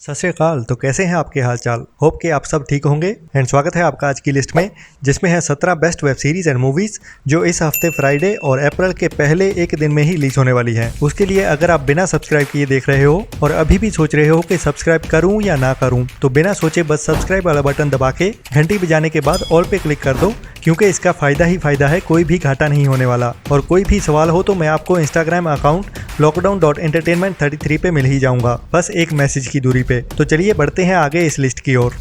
सत श्री अकाल। तो कैसे हैं आपके हाल चाल। होप कि आप सब ठीक होंगे एंड स्वागत है आपका आज की लिस्ट में, जिसमें है 17 best web series and movies जो इस हफ्ते फ्राइडे और अप्रैल के पहले एक दिन में ही रिलीज होने वाली हैं। उसके लिए अगर आप बिना सब्सक्राइब किए देख रहे हो और अभी भी सोच रहे हो कि सब्सक्राइब करूं या ना करूं, तो बिना सोचे बस सब्सक्राइब वाला बटन दबा के घंटी बजाने के बाद ऑल पे क्लिक कर दो, क्योंकि इसका फायदा ही फायदा है, कोई भी घाटा नहीं होने वाला। और कोई भी सवाल हो तो मैं आपको इंस्टाग्राम अकाउंट lockdown.entertainment33 पे मिल ही जाऊंगा, बस एक मैसेज की दूरी पे। तो चलिए बढ़ते हैं आगे इस लिस्ट की ओर,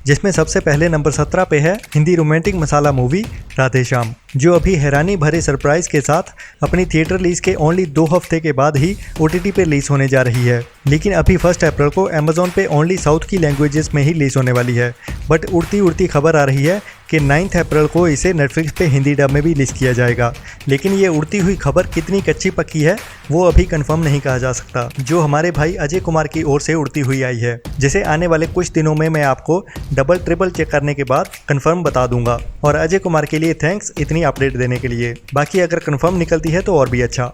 जिसमें सबसे पहले नंबर 17 पे है हिंदी रोमांटिक मसाला मूवी राधे श्याम, जो अभी हैरानी भरे सरप्राइज के साथ अपनी थिएटर रिलीज के ओनली 2 हफ्ते के बाद ही OTT पे रिलीज होने जा रही है। लेकिन अभी 1 अप्रैल को अमेजोन पे ओनली साउथ की लैंग्वेजेस में ही रिलीज होने वाली है। बट उड़ती उड़ती खबर आ रही है कि 9 अप्रैल को इसे नेटफ्लिक्स पे हिंदी डब में भी रिलीज किया जाएगा। लेकिन ये उड़ती हुई खबर कितनी कच्ची पक्की है वो अभी कंफर्म नहीं कहा जा सकता, जो हमारे भाई अजय कुमार की ओर से उड़ती हुई आई है, जिसे आने वाले कुछ दिनों में मैं आपको डबल ट्रिपल चेक करने के बाद कंफर्म बता दूंगा। और अजय कुमार के लिए थैंक्स इतनी अपडेट देने के लिए। बाकी अगर कंफर्म निकलती है तो और भी अच्छा।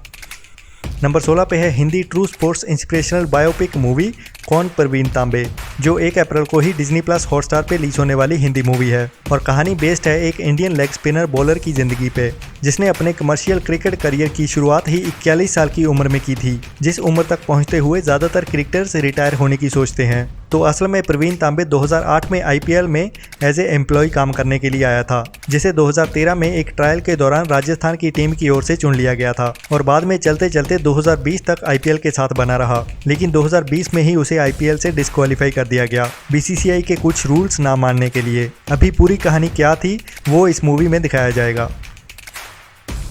नंबर 16 पे है Hindi true sports inspirational biopic movie कौन प्रवीण तांबे, जो 1 अप्रैल को ही डिज्नी प्लस हॉटस्टार पे रिलीज होने वाली हिंदी मूवी है। और कहानी बेस्ड है एक इंडियन लेग स्पिनर बॉलर की जिंदगी पे, जिसने अपने कमर्शियल क्रिकेट करियर की शुरुआत ही 41 साल की उम्र में की थी, जिस उम्र तक पहुंचते हुए ज़्यादातर क्रिकेटर्स रिटायर होने की सोचते हैं। तो असल में प्रवीण तांबे 2008 में IPL में एज ए एम्प्लॉय काम करने के लिए आया था, जिसे 2013 में एक ट्रायल के दौरान राजस्थान की टीम की ओर से चुन लिया गया था और बाद में चलते चलते 2020 तक IPL के साथ बना रहा। लेकिन 2020 में ही उसे IPL से डिस्क्वालीफाई कर दिया गया BCCI के कुछ रूल्स ना मानने के लिए। अभी पूरी कहानी क्या थी वो इस मूवी में दिखाया जाएगा।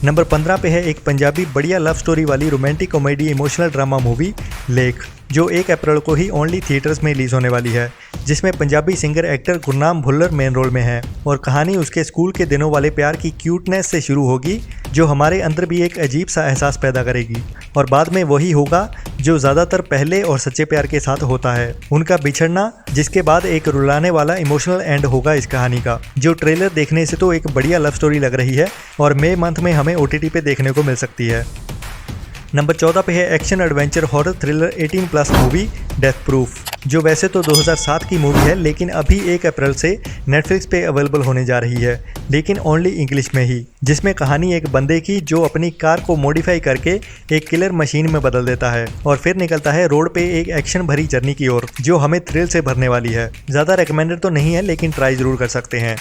नंबर 15 पे है एक पंजाबी बढ़िया लव स्टोरी वाली romantic comedy emotional drama movie Lekh, जो 1 अप्रैल को ही ओनली थिएटर्स में रिलीज होने वाली है, जिसमें Punjabi singer actor Gurnam Bhullar main role में है। और कहानी उसके स्कूल के दिनों वाले प्यार की क्यूटनेस से शुरू होगी, जो हमारे अंदर भी एक अजीब सा एहसास पैदा करेगी, और बाद में वही होगा जो ज़्यादातर पहले और सच्चे प्यार के साथ होता है, उनका बिछड़ना, जिसके बाद एक रुलाने वाला इमोशनल एंड होगा इस कहानी का, जो ट्रेलर देखने से तो एक बढ़िया लव स्टोरी लग रही है और मई मंथ में हमें OTT पे देखने को मिल सकती है। नंबर 14 पे है action adventure horror thriller 18+ movie death proof, जो वैसे तो 2007 की मूवी है, लेकिन अभी 1 अप्रैल से नेटफ्लिक्स पे अवेलेबल होने जा रही है, लेकिन ओनली इंग्लिश में ही। जिसमें कहानी एक बंदे की जो अपनी कार को मॉडिफाई करके एक किलर मशीन में बदल देता है और फिर निकलता है रोड पे एक एक्शन भरी जर्नी की ओर, जो हमें थ्रिल से भरने वाली है। ज़्यादा रिकमेंडेड तो नहीं है, लेकिन ट्राई ज़रूर कर सकते हैं।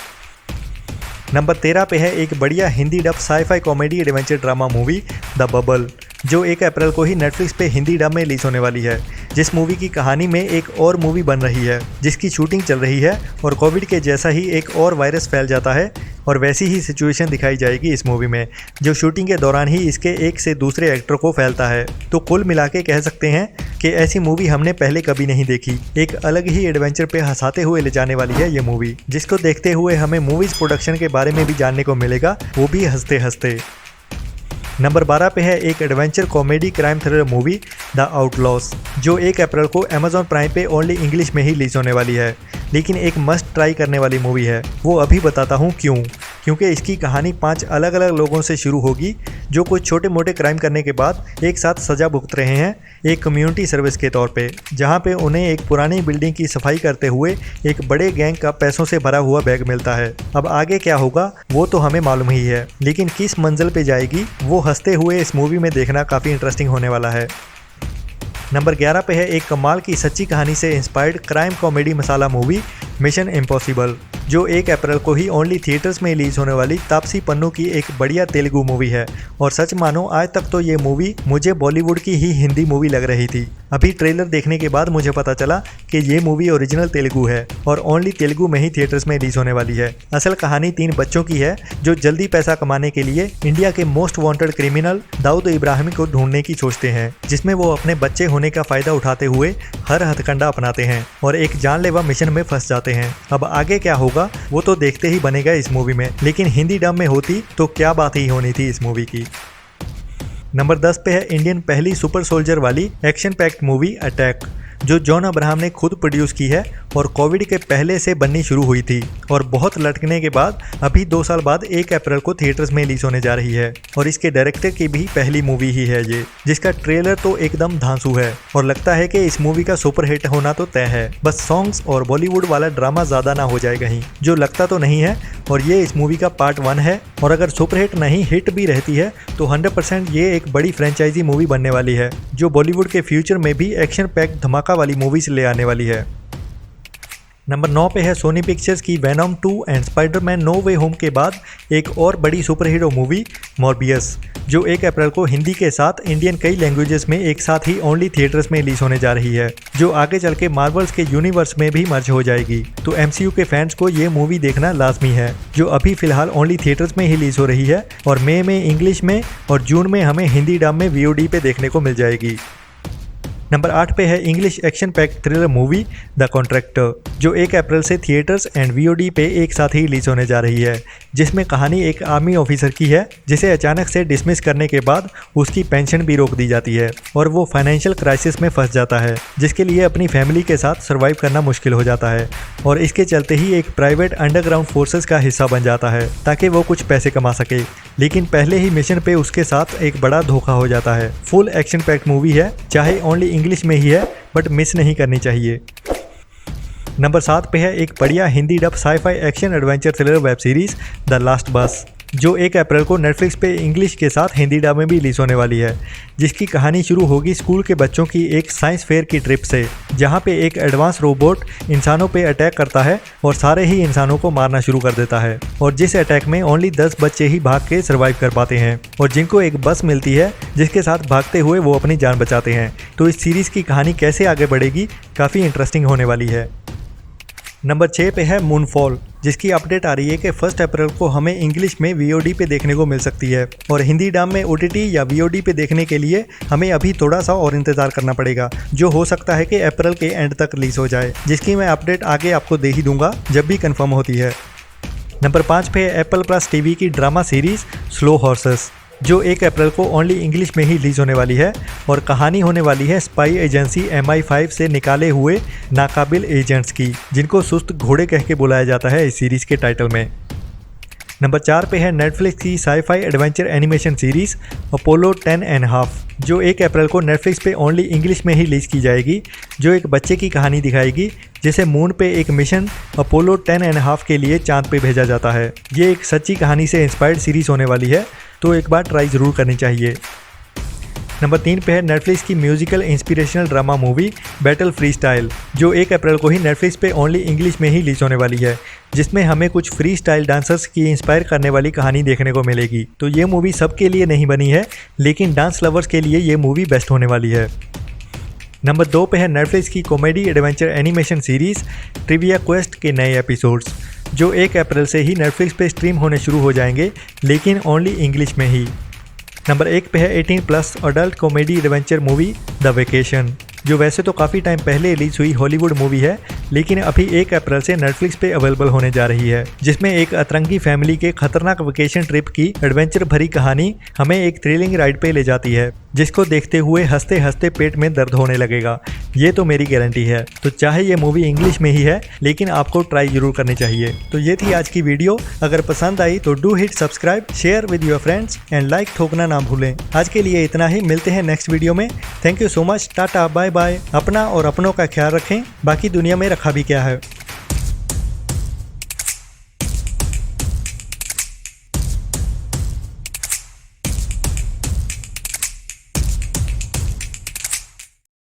नंबर 13 पे है एक बढ़िया Hindi dub sci-fi comedy adventure drama movie the bubble, जो 1 अप्रैल को ही नेटफ्लिक्स पे हिंदी डब में रिलीज होने वाली है। जिस मूवी की कहानी में एक और मूवी बन रही है, जिसकी शूटिंग चल रही है और कोविड के जैसा ही एक और वायरस फैल जाता है, और वैसी ही सिचुएशन दिखाई जाएगी इस मूवी में, जो शूटिंग के दौरान ही इसके एक से दूसरे एक्टर को फैलता है। तो कुल मिला के कह सकते हैं कि ऐसी मूवी हमने पहले कभी नहीं देखी। एक अलग ही एडवेंचर पे हंसाते हुए ले जाने वाली है ये मूवी, जिसको देखते हुए हमें मूवीज प्रोडक्शन के बारे में भी जानने को मिलेगा, वो भी हंसते हंसते। नंबर 12 पे है एक adventure comedy crime thriller movie the outlaws, जो 1 अप्रैल को अमेजॉन प्राइम पे ओनली इंग्लिश में ही रिलीज होने वाली है, लेकिन एक मस्ट ट्राई करने वाली मूवी है। वो अभी बताता हूँ क्यों, क्योंकि इसकी कहानी 5 अलग अलग लोगों से शुरू होगी, जो कुछ छोटे मोटे क्राइम करने के बाद एक साथ सज़ा भुगत रहे हैं एक कम्युनिटी सर्विस के तौर पे, जहाँ पे उन्हें एक पुरानी बिल्डिंग की सफाई करते हुए एक बड़े गैंग का पैसों से भरा हुआ बैग मिलता है। अब आगे क्या होगा वो तो हमें मालूम ही है, लेकिन किस मंजिल पे जाएगी वो हंसते हुए इस मूवी में देखना काफ़ी इंटरेस्टिंग होने वाला है। नंबर 11 पे है एक कमाल की सच्ची कहानी से इंस्पायर्ड क्राइम कॉमेडी मसाला मूवी मिशन इम्पॉसिबल, जो 1 अप्रैल को ही ओनली थिएटर्स में रिलीज होने वाली तापसी पन्नू की एक बढ़िया तेलुगु मूवी है। और सच मानो आज तक तो ये मूवी मुझे बॉलीवुड की ही हिंदी मूवी लग रही थी। अभी ट्रेलर देखने के बाद मुझे पता चला कि ये मूवी ओरिजिनल तेलुगु है और ओनली तेलुगु में ही थिएटर्स में रिलीज होने वाली है। असल कहानी 3 बच्चों की है, जो जल्दी पैसा कमाने के लिए इंडिया के most wanted criminal Dawood Ibrahim को ढूंढने की सोचते हैं, जिसमें वो अपने बच्चे होने का फायदा उठाते हुए हर हथकंडा अपनाते हैं और एक जानलेवा मिशन में फंस जाते हैं। अब आगे क्या होगा वो तो देखते ही बनेगा इस मूवी में, लेकिन हिंदी डब में होती तो क्या बात ही होनी थी इस मूवी की। नंबर 10 पे है इंडियन पहली सुपर सोल्जर वाली एक्शन पैक्ड मूवी अटैक, जो जॉन अब्राहम ने खुद प्रोड्यूस की है और कोविड के पहले से बननी शुरू हुई थी और बहुत लटकने के बाद अभी 2 साल बाद 1 अप्रैल को थिएटर्स में रिलीज होने जा रही है। और इसके डायरेक्टर की भी पहली मूवी ही है ये, जिसका ट्रेलर तो एकदम धांसू है और लगता है कि इस मूवी का सुपर हिट होना तो तय है। बस सॉन्ग्स और बॉलीवुड वाला ड्रामा ज्यादा ना हो जाए कहीं, जो लगता तो नहीं है। और ये इस मूवी का पार्ट 1 है और अगर सुपर हिट नहीं हिट भी रहती है तो 100% ये एक बड़ी फ्रेंचाइजी मूवी बनने वाली है, जो बॉलीवुड के फ्यूचर में भी एक्शन पैक धमाका वाली मूवीज ले आने वाली है। नंबर 9 पे है सोनी पिक्चर्स की Venom 2 and Spiderman No Way Home के बाद एक और बड़ी सुपर हीरो मूवी मॉर्बियस, जो 1 अप्रैल को हिंदी के साथ इंडियन कई लैंग्वेजेस में एक साथ ही ओनली थिएटर्स में रिलीज होने जा रही है, जो आगे चल के मार्वल्स के यूनिवर्स में भी मर्ज हो जाएगी। तो MCU के फैंस को ये मूवी देखना लाजमी है, जो अभी फिलहाल ओनली थिएटर्स में ही रिलीज हो रही है और मई में इंग्लिश में और जून में हमें हिंदी डब में VOD पे देखने को मिल जाएगी। नंबर 8 पे है English action pack thriller movie the contractor, जो 1 अप्रैल से थिएटर्स एंड VOD पे एक साथ ही रिलीज होने जा रही है, जिसमें कहानी एक आर्मी ऑफिसर की है जिसे अचानक से डिसमिस करने के बाद उसकी पेंशन भी रोक दी जाती है और वो फाइनेंशियल क्राइसिस में फंस जाता है, जिसके लिए अपनी फैमिली के साथ सर्वाइव करना मुश्किल हो जाता है और इसके चलते ही एक प्राइवेट अंडरग्राउंड फोर्सेस का हिस्सा बन जाता है ताकि वो कुछ पैसे कमा सके। लेकिन पहले ही मिशन पे उसके साथ एक बड़ा धोखा हो जाता है। फुल एक्शन पैक्ड मूवी है, चाहे ओनली इंग्लिश में ही है, बट मिस नहीं करनी चाहिए। नंबर 7 पे है एक बढ़िया Hindi dub sci-fi action adventure thriller web series the last बस, जो 1 अप्रैल को नेटफ्लिक्स पे इंग्लिश के साथ हिंदी डब में भी रिलीज होने वाली है, जिसकी कहानी शुरू होगी स्कूल के बच्चों की एक साइंस फेयर की ट्रिप से, जहां पे एक एडवांस रोबोट इंसानों पे अटैक करता है और सारे ही इंसानों को मारना शुरू कर देता है और जिस अटैक में ओनली 10 बच्चे ही भाग के सर्वाइव कर पाते हैं और जिनको एक बस मिलती है जिसके साथ भागते हुए वो अपनी जान बचाते हैं। तो इस सीरीज की कहानी कैसे आगे बढ़ेगी, काफ़ी इंटरेस्टिंग होने वाली है। नंबर 6 पे है मूनफॉल, जिसकी अपडेट आ रही है कि 1 अप्रैल को हमें इंग्लिश में VOD पे देखने को मिल सकती है और हिंदी डब में OTT या VOD पे देखने के लिए हमें अभी थोड़ा सा और इंतज़ार करना पड़ेगा, जो हो सकता है कि अप्रैल के एंड तक रिलीज हो जाए, जिसकी मैं अपडेट आगे आपको दे ही दूंगा जब भी कंफर्म होती है। नंबर 5 पे है Apple+ TV की ड्रामा सीरीज स्लो हॉर्सेस, जो 1 अप्रैल को ओनली इंग्लिश में ही रिलीज होने वाली है और कहानी होने वाली है स्पाई एजेंसी MI5 से निकाले हुए नाकाबिल एजेंट्स की, जिनको सुस्त घोड़े कह के बुलाया जाता है इस सीरीज के टाइटल में। नंबर 4 पे है नेटफ्लिक्स की sci-fi adventure animation series Apollo 10.5, जो 1 अप्रैल को नेटफ्लिक्स पे ओनली इंग्लिश में ही रिलीज की जाएगी, जो एक बच्चे की कहानी दिखाएगी जिसे मून पे एक मिशन अपोलो 10.5 के लिए चांद पे भेजा जाता है। ये एक सच्ची कहानी से इंस्पायर्ड सीरीज होने वाली है, तो एक बार ट्राई ज़रूर करनी चाहिए। नंबर 3 पे है नेटफ्लिक्स की musical inspirational drama movie battle free style, जो 1 अप्रैल को ही नेटफ्लिक्स पे ओनली इंग्लिश में ही रिलीज होने वाली है, जिसमें हमें कुछ फ्री स्टाइल डांसर्स की इंस्पायर करने वाली कहानी देखने को मिलेगी। तो ये मूवी सबके लिए नहीं बनी है, लेकिन डांस लवर्स के लिए ये मूवी बेस्ट होने वाली है। नंबर 2 पे है नेटफ्लिक्स की comedy adventure animation series trivia quest के नए एपिसोड्स, जो 1 अप्रैल से ही नेटफ्लिक्स पे स्ट्रीम होने शुरू हो जाएंगे, लेकिन ओनली इंग्लिश में ही। नंबर 1 पे है 18+ adult comedy adventure movie the vacation, जो वैसे तो काफ़ी टाइम पहले रिलीज हुई हॉलीवुड मूवी है, लेकिन अभी 1 अप्रैल से नेटफ्लिक्स पे अवेलेबल होने जा रही है, जिसमें एक अतरंगी फैमिली के खतरनाक वेकेशन ट्रिप की एडवेंचर भरी कहानी हमें एक थ्रिलिंग राइड पे ले जाती है, जिसको देखते हुए हंसते हंसते पेट में दर्द होने लगेगा। ये तो मेरी गारंटी है। तो चाहे ये मूवी इंग्लिश में ही है, लेकिन आपको ट्राई जरूर करनी चाहिए। तो ये थी आज की वीडियो। अगर पसंद आई तो do hit subscribe, share with your friends and like ठोकना ना भूलें। आज के लिए इतना ही, मिलते हैं नेक्स्ट वीडियो में। Thank you so much, tata bye bye. अपना और अपनों का ख्याल रखें, बाकी दुनिया में रखा भी क्या है।